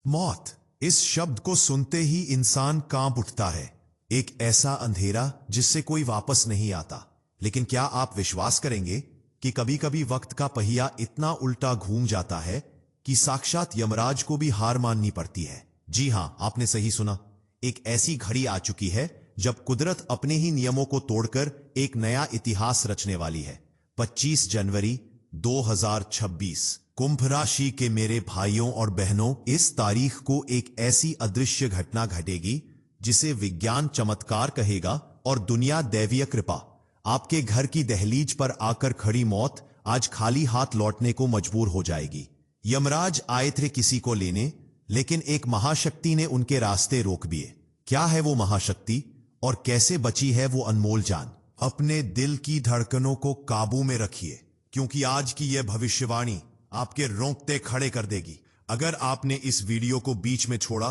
मौत, इस शब्द को सुनते ही इंसान कांप उठता है। एक ऐसा अंधेरा जिससे कोई वापस नहीं आता। लेकिन क्या आप विश्वास करेंगे कि कभी कभी वक्त का पहिया इतना उल्टा घूम जाता है कि साक्षात यमराज को भी हार माननी पड़ती है। जी हां, आपने सही सुना। एक ऐसी घड़ी आ चुकी है जब कुदरत अपने ही नियमों को तोड़कर एक नया इतिहास रचने वाली है। 25 जनवरी 2026। कुंभ राशि के मेरे भाइयों और बहनों, इस तारीख को एक ऐसी अदृश्य घटना घटेगी जिसे विज्ञान चमत्कार कहेगा और दुनिया दैवीय कृपा। आपके घर की दहलीज पर आकर खड़ी मौत आज खाली हाथ लौटने को मजबूर हो जाएगी। यमराज आए थे किसी को लेने, लेकिन एक महाशक्ति ने उनके रास्ते रोक दिए। क्या है वो महाशक्ति और कैसे बची है वो अनमोल जान? अपने दिल की धड़कनों को काबू में रखिए, क्योंकि आज की यह भविष्यवाणी आपके रोंगटे खड़े कर देगी। अगर आपने इस वीडियो को बीच में छोड़ा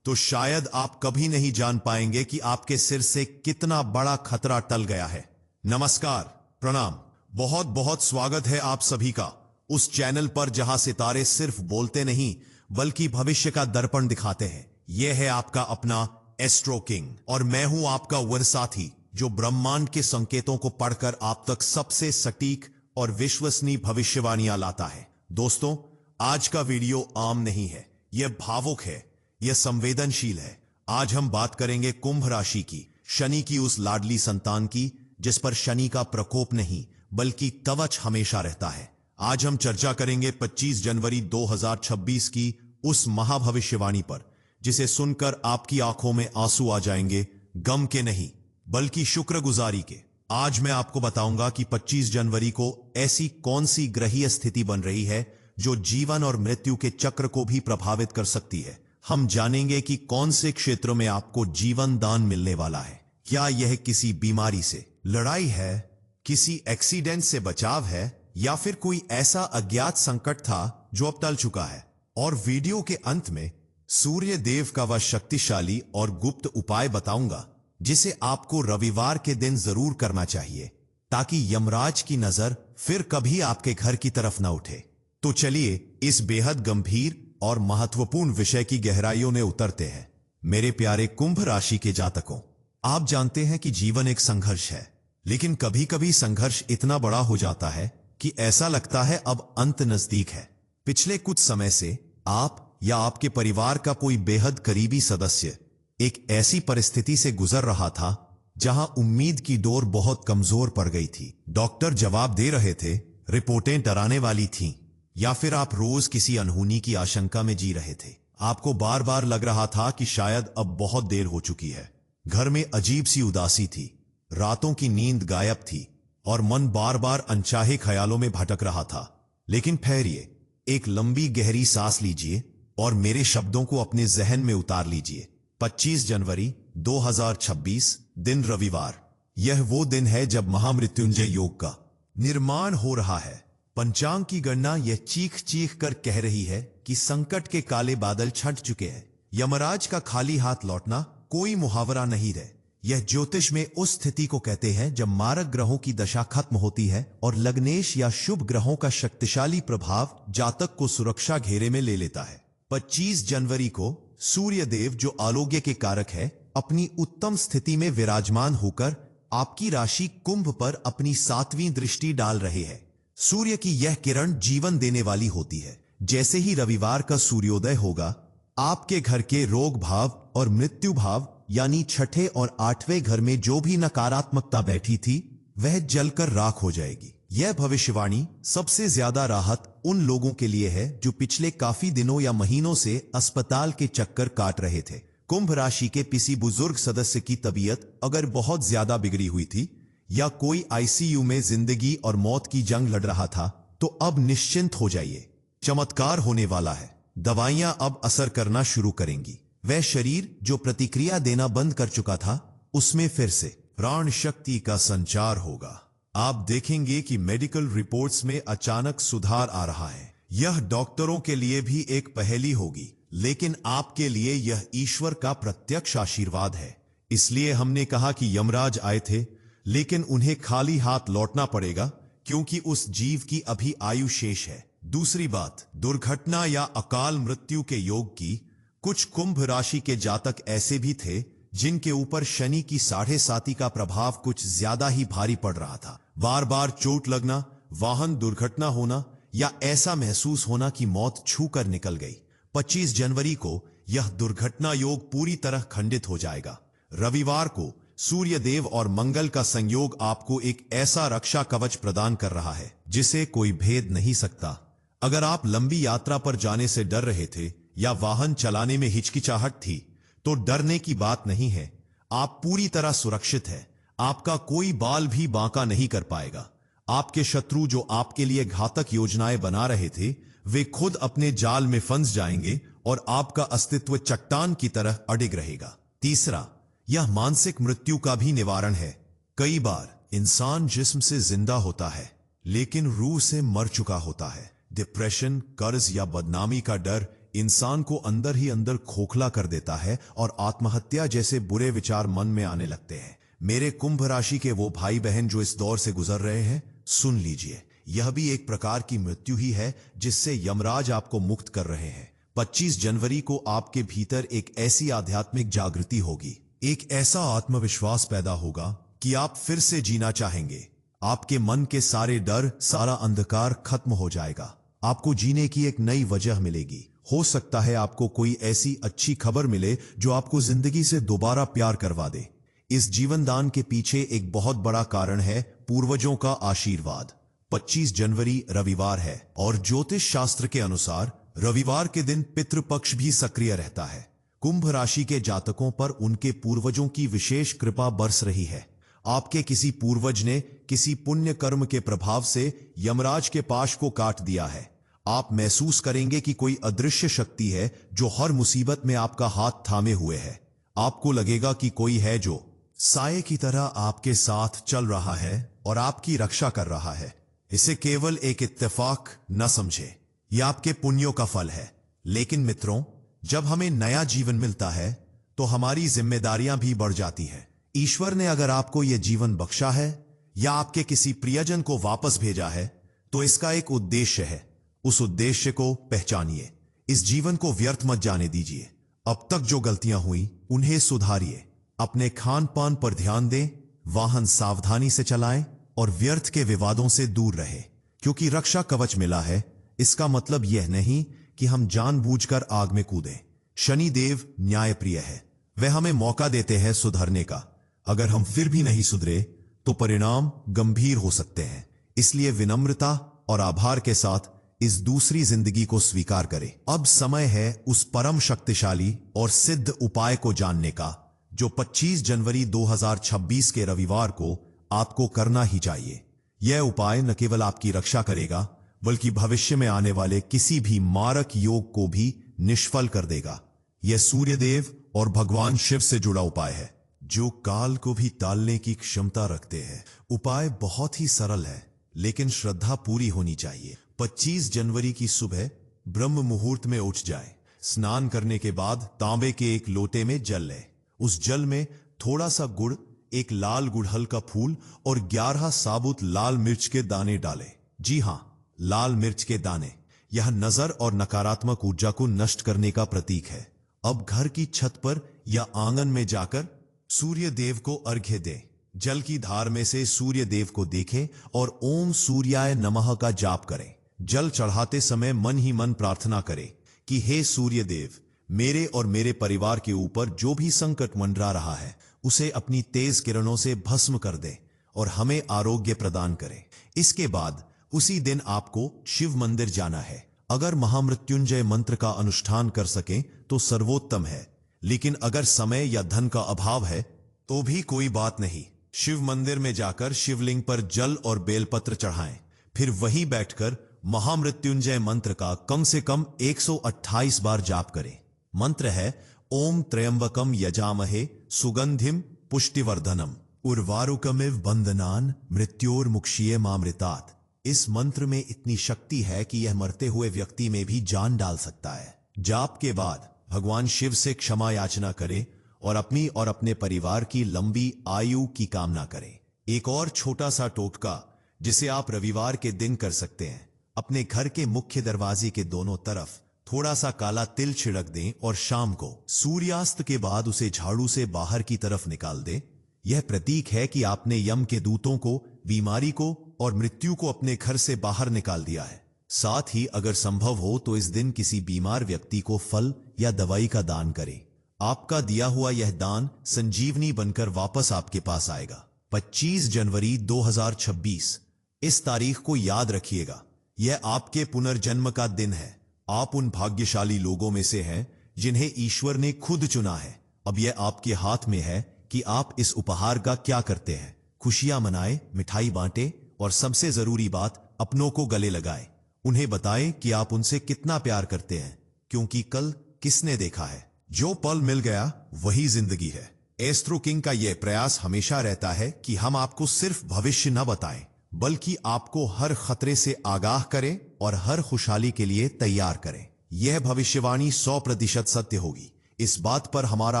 तो शायद आप कभी नहीं जान पाएंगे कि आपके सिर से कितना बड़ा खतरा टल गया है। नमस्कार, प्रणाम, बहुत बहुत स्वागत है आप सभी का उस चैनल पर जहां सितारे सिर्फ बोलते नहीं बल्कि भविष्य का दर्पण दिखाते हैं। यह है आपका अपना एस्ट्रो किंग और मैं हूं आपका वह साथी जो ब्रह्मांड के संकेतों को पढ़कर आप तक सबसे सटीक और विश्वसनीय भविष्यवाणियां लाता है। दोस्तों, आज का वीडियो आम नहीं है, यह भावुक है, यह संवेदनशील है। आज हम बात करेंगे कुंभ राशि की, शनि की उस लाडली संतान की जिस पर शनि का प्रकोप नहीं बल्कि कवच हमेशा रहता है। आज हम चर्चा करेंगे 25 जनवरी 2026 की उस महाभविष्यवाणी पर जिसे सुनकर आपकी आंखों में आंसू आ जाएंगे, गम के नहीं बल्कि शुक्रगुजारी के। आज मैं आपको बताऊंगा कि 25 जनवरी को ऐसी कौन सी ग्रहीय स्थिति बन रही है जो जीवन और मृत्यु के चक्र को भी प्रभावित कर सकती है। हम जानेंगे कि कौन से क्षेत्रों में आपको जीवन दान मिलने वाला है। क्या यह किसी बीमारी से लड़ाई है, किसी एक्सीडेंट से बचाव है, या फिर कोई ऐसा अज्ञात संकट था जो अब टल चुका है। और वीडियो के अंत में सूर्य देव का वह शक्तिशाली और गुप्त उपाय बताऊंगा जिसे आपको रविवार के दिन जरूर करना चाहिए, ताकि यमराज की नजर फिर कभी आपके घर की तरफ न उठे। तो चलिए इस बेहद गंभीर और महत्वपूर्ण विषय की गहराइयों में उतरते हैं। मेरे प्यारे कुंभ राशि के जातकों, आप जानते हैं कि जीवन एक संघर्ष है, लेकिन कभी कभी संघर्ष इतना बड़ा हो जाता है कि ऐसा लगता है अब अंत नजदीक है। पिछले कुछ समय से आप या आपके परिवार का कोई बेहद करीबी सदस्य एक ऐसी परिस्थिति से गुजर रहा था जहां उम्मीद की डोर बहुत कमजोर पड़ गई थी। डॉक्टर जवाब दे रहे थे, रिपोर्टें डराने वाली थीं, या फिर आप रोज किसी अनहोनी की आशंका में जी रहे थे। आपको बार बार लग रहा था कि शायद अब बहुत देर हो चुकी है। घर में अजीब सी उदासी थी, रातों की नींद गायब थी और मन बार बार अनचाहे ख्यालों में भटक रहा था। लेकिन ठहरिए, एक लंबी गहरी सांस लीजिए और मेरे शब्दों को अपने जहन में उतार लीजिए। 25 जनवरी 2026 दिन रविवार, यह वो दिन है जब महामृत्युंजय योग का निर्माण हो रहा है। पंचांग की गणना यह चीख चीख कर कह रही है कि संकट के काले बादल छंट चुके हैं। यमराज का खाली हाथ लौटना कोई मुहावरा नहीं रहे। यह ज्योतिष में उस स्थिति को कहते हैं जब मारक ग्रहों की दशा खत्म होती है और लग्नेश या शुभ ग्रहों का शक्तिशाली प्रभाव जातक को सुरक्षा घेरे में ले लेता है। 25 जनवरी को सूर्य देव, जो आरोग्य के कारक है, अपनी उत्तम स्थिति में विराजमान होकर आपकी राशि कुंभ पर अपनी 7वीं दृष्टि डाल रहे हैं। सूर्य की यह किरण जीवन देने वाली होती है। जैसे ही रविवार का सूर्योदय होगा, आपके घर के रोग भाव और मृत्यु भाव यानी छठे और 8वें घर में जो भी नकारात्मकता बैठी थी वह जलकर राख हो जाएगी। यह भविष्यवाणी सबसे ज्यादा राहत उन लोगों के लिए है जो पिछले काफी दिनों या महीनों से अस्पताल के चक्कर काट रहे थे। कुंभ राशि के किसी बुजुर्ग सदस्य की तबीयत अगर बहुत ज्यादा बिगड़ी हुई थी या कोई आईसीयू में जिंदगी और मौत की जंग लड़ रहा था, तो अब निश्चिंत हो जाइए, चमत्कार होने वाला है। दवाइयां अब असर करना शुरू करेंगी। वह शरीर जो प्रतिक्रिया देना बंद कर चुका था, उसमें फिर से प्राण शक्ति का संचार होगा। आप देखेंगे कि मेडिकल रिपोर्ट्स में अचानक सुधार आ रहा है। यह डॉक्टरों के लिए भी एक पहेली होगी, लेकिन आपके लिए यह ईश्वर का प्रत्यक्ष आशीर्वाद है। इसलिए हमने कहा कि यमराज आए थे, लेकिन उन्हें खाली हाथ लौटना पड़ेगा, क्योंकि उस जीव की अभी आयु शेष है। दूसरी बात, दुर्घटना या अकाल मृत्यु के योग की कुछ कुंभ राशि के जातक ऐसे भी थे जिनके ऊपर शनि की 7.5 का प्रभाव कुछ ज्यादा ही भारी पड़ रहा था। बार बार चोट लगना, वाहन दुर्घटना होना या ऐसा महसूस होना कि मौत छू कर निकल गई। 25 जनवरी को यह दुर्घटना योग पूरी तरह खंडित हो जाएगा। रविवार को सूर्य देव और मंगल का संयोग आपको एक ऐसा रक्षा कवच प्रदान कर रहा है जिसे कोई भेद नहीं सकता। अगर आप लंबी यात्रा पर जाने से डर रहे थे या वाहन चलाने में हिचकिचाहट थी, तो डरने की बात नहीं है। आप पूरी तरह सुरक्षित हैं। आपका कोई बाल भी बांका नहीं कर पाएगा। आपके शत्रु जो आपके लिए घातक योजनाएं बना रहे थे, वे खुद अपने जाल में फंस जाएंगे और आपका अस्तित्व चट्टान की तरह अडिग रहेगा। तीसरा, यह मानसिक मृत्यु का भी निवारण है। कई बार इंसान जिस्म से जिंदा होता है लेकिन रूह से मर चुका होता है। डिप्रेशन, कर्ज या बदनामी का डर इंसान को अंदर ही अंदर खोखला कर देता है और आत्महत्या जैसे बुरे विचार मन में आने लगते हैं। मेरे कुंभ राशि के वो भाई बहन जो इस दौर से गुजर रहे हैं, सुन लीजिए, यह भी एक प्रकार की मृत्यु ही है जिससे यमराज आपको मुक्त कर रहे हैं। 25 जनवरी को आपके भीतर एक ऐसी आध्यात्मिक जागृति होगी, एक ऐसा आत्मविश्वास पैदा होगा कि आप फिर से जीना चाहेंगे। आपके मन के सारे डर, सारा अंधकार खत्म हो जाएगा। आपको जीने की एक नई वजह मिलेगी। हो सकता है आपको कोई ऐसी अच्छी खबर मिले जो आपको जिंदगी से दोबारा प्यार करवा दे। इस जीवन दान के पीछे एक बहुत बड़ा कारण है पूर्वजों का आशीर्वाद। 25 जनवरी रविवार है और ज्योतिष शास्त्र के अनुसार रविवार के दिन पितृपक्ष भी सक्रिय रहता है। कुंभ राशि के जातकों पर उनके पूर्वजों की विशेष कृपा बरस रही है। आपके किसी पूर्वज ने किसी पुण्य कर्म के प्रभाव से यमराज के पाश को काट दिया है। आप महसूस करेंगे कि कोई अदृश्य शक्ति है जो हर मुसीबत में आपका हाथ थामे हुए है। आपको लगेगा कि कोई है जो साये की तरह आपके साथ चल रहा है और आपकी रक्षा कर रहा है। इसे केवल एक इत्तेफाक न समझे, यह आपके पुण्यों का फल है। लेकिन मित्रों, जब हमें नया जीवन मिलता है तो हमारी जिम्मेदारियां भी बढ़ जाती हैं। ईश्वर ने अगर आपको यह जीवन बख्शा है या आपके किसी प्रियजन को वापस भेजा है तो इसका एक उद्देश्य है। उस उद्देश्य को पहचानिए। इस जीवन को व्यर्थ मत जाने दीजिए। अब तक जो गलतियां हुई उन्हें सुधारिए। अपने खान पान पर ध्यान दें, वाहन सावधानी से चलाएं और व्यर्थ के विवादों से दूर रहें। क्योंकि रक्षा कवच मिला है, इसका मतलब यह नहीं कि हम जानबूझकर आग में कूदें। शनि देव न्यायप्रिय है, वे हमें मौका देते हैं सुधरने का। अगर हम फिर भी नहीं सुधरे तो परिणाम गंभीर हो सकते हैं। इसलिए विनम्रता और आभार के साथ इस दूसरी जिंदगी को स्वीकार करें। अब समय है उस परम शक्तिशाली और सिद्ध उपाय को जानने का जो 25 जनवरी 2026 के रविवार को आपको करना ही चाहिए। यह उपाय न केवल आपकी रक्षा करेगा बल्कि भविष्य में आने वाले किसी भी मारक योग को भी निष्फल कर देगा। यह सूर्यदेव और भगवान शिव से जुड़ा उपाय है जो काल को भी टालने की क्षमता रखते हैं। उपाय बहुत ही सरल है लेकिन श्रद्धा पूरी होनी चाहिए। 25 जनवरी की सुबह ब्रह्म मुहूर्त में उठ जाए। स्नान करने के बाद तांबे के एक लोटे में जल ले। उस जल में थोड़ा सा गुड़, एक लाल गुड़हल का फूल और 11 साबुत लाल मिर्च के दाने डालें। जी हां, लाल मिर्च के दाने। यह नजर और नकारात्मक ऊर्जा को नष्ट करने का प्रतीक है। अब घर की छत पर या आंगन में जाकर सूर्य देव को अर्घ्य दें। जल की धार में से सूर्य देव को देखें और ओम सूर्याय नमः का जाप करें। जल चढ़ाते समय मन ही मन प्रार्थना करें कि हे सूर्य देव, मेरे और मेरे परिवार के ऊपर जो भी संकट मंडरा रहा है उसे अपनी तेज किरणों से भस्म कर दे और हमें आरोग्य प्रदान करें। इसके बाद उसी दिन आपको शिव मंदिर जाना है। अगर महामृत्युंजय मंत्र का अनुष्ठान कर सकें तो सर्वोत्तम है, लेकिन अगर समय या धन का अभाव है तो भी कोई बात नहीं। शिव मंदिर में जाकर शिवलिंग पर जल और बेलपत्र चढ़ाएं। फिर वहीं बैठकर महामृत्युंजय मंत्र का कम से कम 128 बार जाप करें। मंत्र है ओम त्र्यंबकम यजामहे सुगंधिम पुष्टिवर्धनम उर्वारुकमिव बंदनान मृत्योर्मुक्षीय मामृतात्। इस मंत्र में इतनी शक्ति है कि यह मरते हुए व्यक्ति में भी जान डाल सकता है। जाप के बाद भगवान शिव से क्षमा याचना करें और अपनी और अपने परिवार की लंबी आयु की कामना करें। एक और छोटा सा टोटका जिसे आप रविवार के दिन कर सकते हैं, अपने घर के मुख्य दरवाजे के दोनों तरफ थोड़ा सा काला तिल छिड़क दें और शाम को सूर्यास्त के बाद उसे झाड़ू से बाहर की तरफ निकाल दें। यह प्रतीक है कि आपने यम के दूतों को, बीमारी को और मृत्यु को अपने घर से बाहर निकाल दिया है। साथ ही अगर संभव हो तो इस दिन किसी बीमार व्यक्ति को फल या दवाई का दान करें। आपका दिया हुआ यह दान संजीवनी बनकर वापस आपके पास आएगा। 25 जनवरी 2026, इस तारीख को याद रखिएगा। यह आपके पुनर्जन्म का दिन है। आप उन भाग्यशाली लोगों में से हैं जिन्हें ईश्वर ने खुद चुना है। अब यह आपके हाथ में है कि आप इस उपहार का क्या करते हैं। खुशियां मनाएं, मिठाई बांटें और सबसे जरूरी बात, अपनों को गले लगाएं। उन्हें बताएं कि आप उनसे कितना प्यार करते हैं, क्योंकि कल किसने देखा है, जो पल मिल गया वही जिंदगी है। एस्ट्रो किंग का यह प्रयास हमेशा रहता है कि हम आपको सिर्फ भविष्य न बताएं, बल्कि आपको हर खतरे से आगाह करें और हर खुशहाली के लिए तैयार करें। यह भविष्यवाणी 100% सत्य होगी, इस बात पर हमारा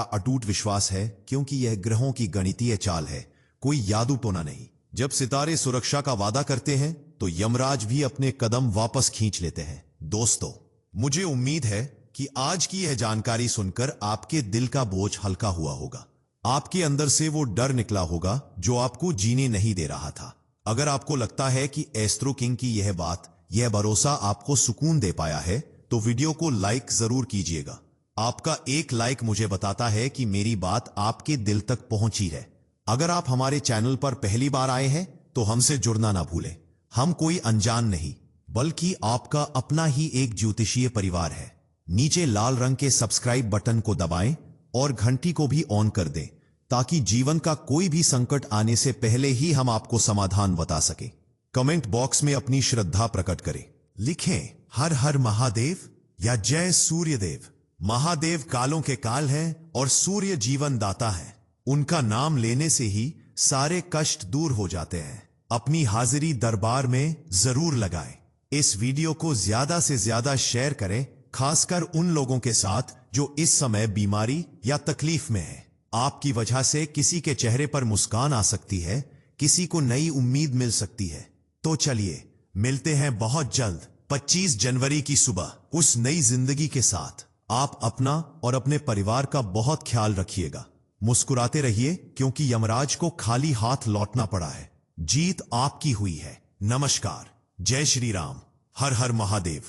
अटूट विश्वास है, क्योंकि यह ग्रहों की गणितीय चाल है, कोई जादू टोना नहीं। जब सितारे सुरक्षा का वादा करते हैं तो यमराज भी अपने कदम वापस खींच लेते हैं। दोस्तों, मुझे उम्मीद है कि आज की यह जानकारी सुनकर आपके दिल का बोझ हल्का हुआ होगा। आपके अंदर से वो डर निकला होगा जो आपको जीने नहीं दे रहा था। अगर आपको लगता है कि एस्ट्रो किंग की यह बात, यह भरोसा आपको सुकून दे पाया है, तो वीडियो को लाइक जरूर कीजिएगा। आपका एक लाइक मुझे बताता है कि मेरी बात आपके दिल तक पहुंची है। अगर आप हमारे चैनल पर पहली बार आए हैं तो हमसे जुड़ना ना भूलें। हम कोई अनजान नहीं, बल्कि आपका अपना ही एक ज्योतिषीय परिवार है। नीचे लाल रंग के सब्सक्राइब बटन को दबाएं और घंटी को भी ऑन कर दें, ताकि जीवन का कोई भी संकट आने से पहले ही हम आपको समाधान बता सके। कमेंट बॉक्स में अपनी श्रद्धा प्रकट करें। लिखें हर हर महादेव या जय सूर्यदेव। महादेव कालों के काल हैं और सूर्य जीवन दाता है। उनका नाम लेने से ही सारे कष्ट दूर हो जाते हैं। अपनी हाजिरी दरबार में जरूर लगाएं। इस वीडियो को ज्यादा से ज्यादा शेयर करें, खासकर उन लोगों के साथ जो इस समय बीमारी या तकलीफ में हैं। आपकी वजह से किसी के चेहरे पर मुस्कान आ सकती है, किसी को नई उम्मीद मिल सकती है। तो चलिए मिलते हैं बहुत जल्द 25 जनवरी की सुबह उस नई जिंदगी के साथ। आप अपना और अपने परिवार का बहुत ख्याल रखिएगा। मुस्कुराते रहिए, क्योंकि यमराज को खाली हाथ लौटना पड़ा है। जीत आपकी हुई है। नमस्कार, जय श्री राम, हर हर महादेव।